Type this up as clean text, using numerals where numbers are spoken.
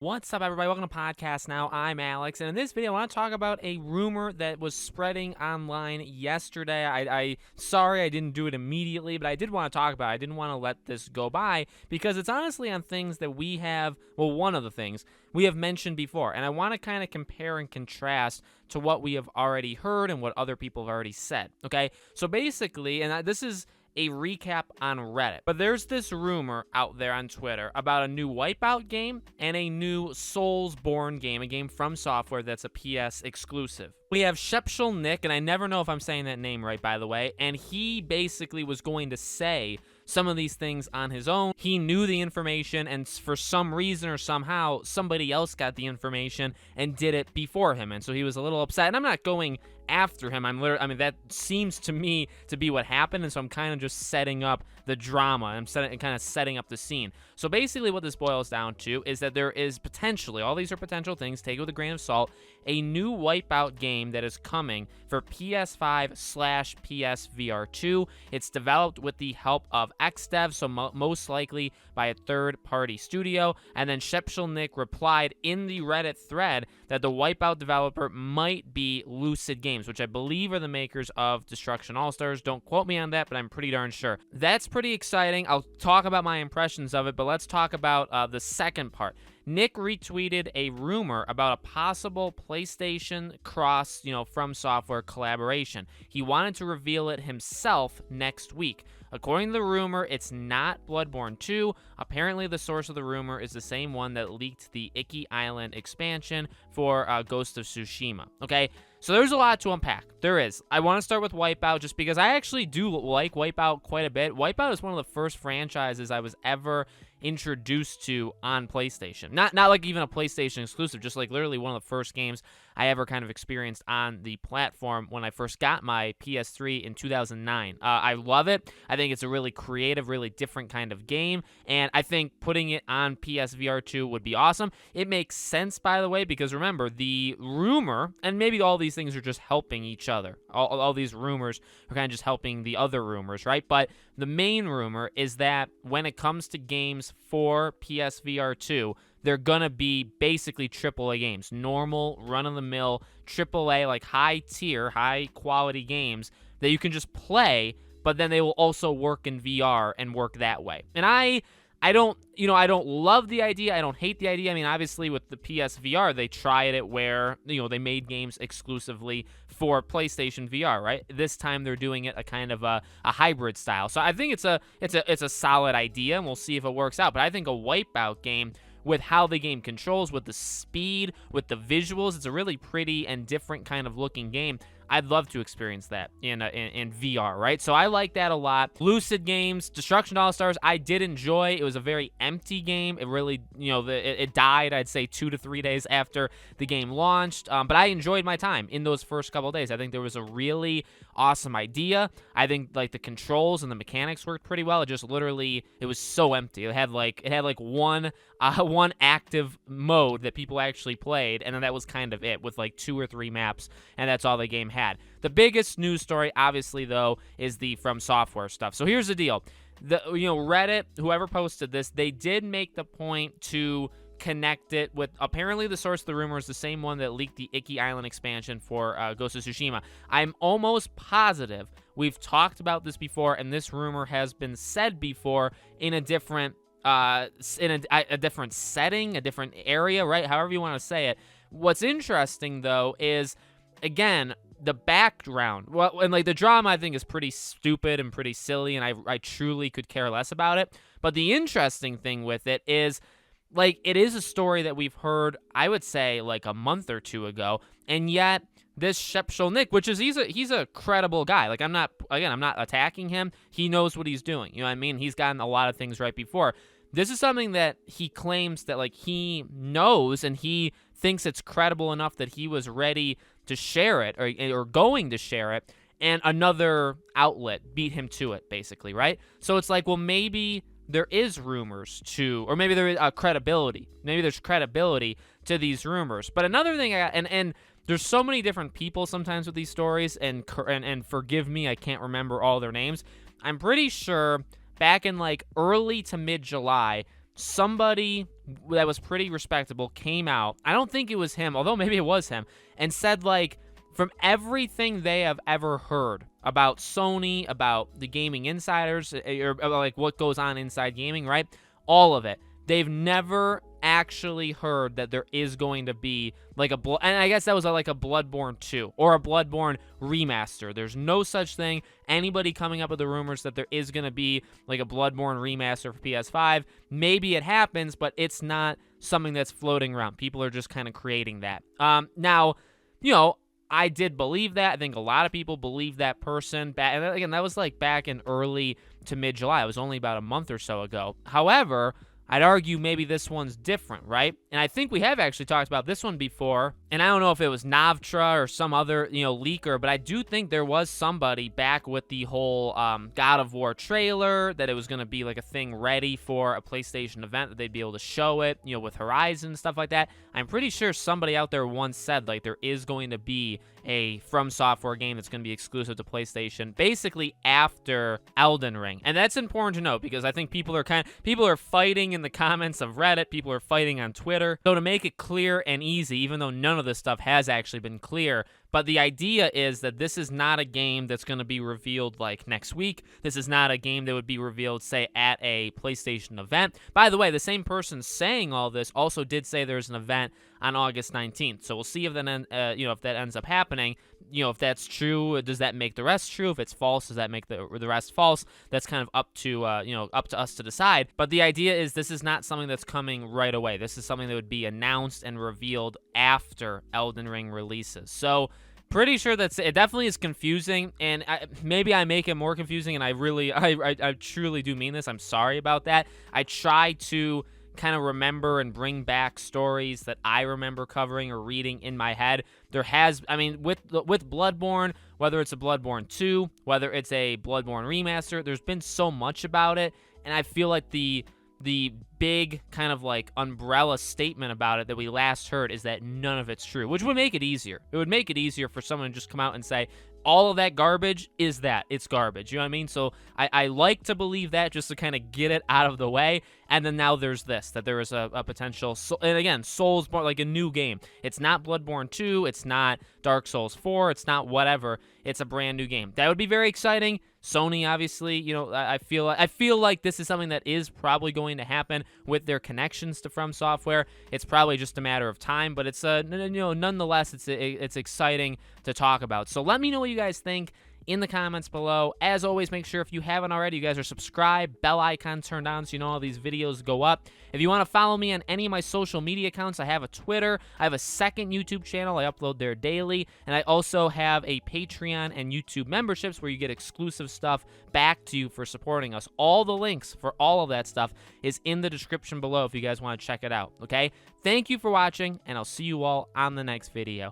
What's up, everybody? Welcome to Podcast Now. I'm Alex, and in this video, I want to talk about a rumor that was spreading online yesterday. Sorry I didn't do it immediately, but I did want to talk about it. I didn't want to let this go by because it's honestly on things that we have, well, one of the things we have mentioned before, and I want to kind of compare and contrast to what we have already heard and what other people have already said, okay? So basically, and this is a recap on Reddit. But there's this rumor out there on Twitter about a new Wipeout game and a new Soulsborne game, a game from FromSoftware that's a PS exclusive. We have Shepshel Nick, and I never know if I'm saying that name right, by the way, and he basically was going to say some of these things on his own. He knew the information, and for some reason or somehow, somebody else got the information and did it before him, and so he was a little upset. And I'm not going after him. I mean, that seems to me to be what happened, and so I'm kind of just setting up the drama. I'm kind of setting up the scene. So basically what this boils down to is that there is potentially, all these are potential things, take it with a grain of salt, a new Wipeout game that is coming for PS5/PSVR2. It's developed with the help of XDev, so most likely by a third-party studio. And then Shepshel Nick replied in the Reddit thread that the Wipeout developer might be Lucid Games, which I believe are the makers of Destruction All-Stars. Don't quote me on that, but I'm pretty darn sure. That's pretty exciting. I'll talk about my impressions of it, but let's talk about the second part. Nick retweeted a rumor about a possible PlayStation cross, FromSoftware collaboration. He wanted to reveal it himself next week. According to the rumor, it's not Bloodborne 2. Apparently, the source of the rumor is the same one that leaked the Icky Island expansion for Ghost of Tsushima. Okay, so there's a lot to unpack. There is. I want to start with Wipeout just because I actually do like Wipeout quite a bit. Wipeout is one of the first franchises I was ever introduced to on PlayStation. Not like even a PlayStation exclusive, just like literally one of the first games I ever kind of experienced on the platform when I first got my PS3 in 2009. I love it. I think it's a really creative, really different kind of game, and I think putting it on PSVR 2 would be awesome. It makes sense, by the way, because remember, the rumor, and maybe all these things are just helping each other. All these rumors are kind of just helping the other rumors, right? But the main rumor is that when it comes to games for PSVR 2, they're going to be basically AAA games, normal, run-of-the-mill, AAA, like high-tier, high-quality games that you can just play, but then they will also work in VR and work that way. And I don't love the idea. I don't hate the idea. I mean, obviously with the PSVR, they tried it where, they made games exclusively for PlayStation VR, right? This time they're doing it a kind of a hybrid style. So I think it's a solid idea, and we'll see if it works out. But I think a Wipeout game, with how the game controls, with the speed, with the visuals, it's a really pretty and different kind of looking game. I'd love to experience that in VR, right? So I like that a lot. Lucid Games, Destruction All-Stars, I did enjoy. It was a very empty game. It really, it died, I'd say, 2 to 3 days after the game launched. But I enjoyed my time in those first couple days. I think there was a really awesome idea. I think like the controls and the mechanics worked pretty well. It just literally, it was so empty. It had like one active mode that people actually played, and then that was kind of it, with like 2 or 3 maps, and that's all the game had. The biggest news story, obviously, though, is the FromSoftware stuff. So here's the deal. Reddit, whoever posted this, they did make the point to connect it with, apparently the source of the rumor is the same one that leaked the Icky Island expansion for Ghost of Tsushima. I'm almost positive we've talked about this before, and this rumor has been said before in a different a different setting, a different area, right? However you want to say it. What's interesting, though, is, again, the background. Well, and like the drama, I think, is pretty stupid and pretty silly, and I truly could care less about it. But the interesting thing with it is, like, it is a story that we've heard, I would say, like a month or two ago, and yet this Shepshel Nick, which is he's a credible guy. Like, I'm not attacking him. He knows what he's doing. You know what I mean? He's gotten a lot of things right before. This is something that he claims that, like, he knows, and he thinks it's credible enough that he was ready to share it, or going to share it, and another outlet beat him to it, basically, right? So it's like, well, maybe there is rumors to, or maybe there is credibility. Maybe there's credibility to these rumors. But another thing, and there's so many different people sometimes with these stories, and forgive me, I can't remember all their names. I'm pretty sure back in like early to mid-July, somebody that was pretty respectable came out. I don't think it was him, although maybe it was him, and said, like, from everything they have ever heard about Sony, about the gaming insiders, or like what goes on inside gaming, right? All of it. They've never actually heard that there is going to be like and I guess that was like a Bloodborne 2 or a Bloodborne remaster. There's no such thing. Anybody coming up with the rumors that there is going to be like a Bloodborne remaster for PS5, maybe it happens, but it's not something that's floating around. People are just kind of creating that. Now, you know, I did believe that. I think a lot of people believe that person back. And again, that was like back in early to mid-July. It was only about a month or so ago. However, I'd argue maybe this one's different, right? And I think we have actually talked about this one before, and I don't know if it was Navtra or some other, leaker, but I do think there was somebody back with the whole God of War trailer, that it was going to be like a thing ready for a PlayStation event, that they'd be able to show it, with Horizon and stuff like that. I'm pretty sure somebody out there once said, like, there is going to be a FromSoftware game that's going to be exclusive to PlayStation, basically after Elden Ring. And that's important to note, because I think people are fighting in the comments of Reddit, people are fighting on Twitter. So to make it clear and easy, even though none of this stuff has actually been clear, but the idea is that this is not a game that's going to be revealed like next week. This is not a game that would be revealed, say, at a PlayStation event. By the way, the same person saying all this also did say there's an event on August 19th. So we'll see if that if that ends up happening. If that's true, does that make the rest true? If it's false, does that make the rest false? That's kind of up to up to us to decide. But the idea is this is not something that's coming right away. This is something that would be announced and revealed after Elden Ring releases. So pretty sure it definitely is confusing, and maybe I make it more confusing, and I truly do mean this. I'm sorry about that. I try to kind of remember and bring back stories that I remember covering or reading in my head. With Bloodborne, whether it's a Bloodborne 2, whether it's a Bloodborne remaster, there's been so much about it, and I feel like the big kind of like umbrella statement about it that we last heard is that none of it's true, which would make it easier. It would make it easier for someone to just come out and say, all of that garbage is that. It's garbage. You know what I mean? So I like to believe that, just to kind of get it out of the way. And then now there's this, that there is a potential, and again, Soulsborne, like a new game. It's not Bloodborne 2. It's not Dark Souls 4. It's not whatever. It's a brand new game. That would be very exciting. Sony, obviously, I feel like this is something that is probably going to happen with their connections to FromSoftware. It's probably just a matter of time, but it's nonetheless, it's exciting to talk about. So let me know what you guys think in the comments below. As always, make sure if you haven't already, you guys are subscribed, bell icon turned on so you know all these videos go up. If you want to follow me on any of my social media accounts, I have a Twitter, I have a second YouTube channel, I upload there daily, and I also have a Patreon and YouTube memberships where you get exclusive stuff back to you for supporting us. All the links for all of that stuff is in the description below if you guys want to check it out, okay? Thank you for watching, and I'll see you all on the next video.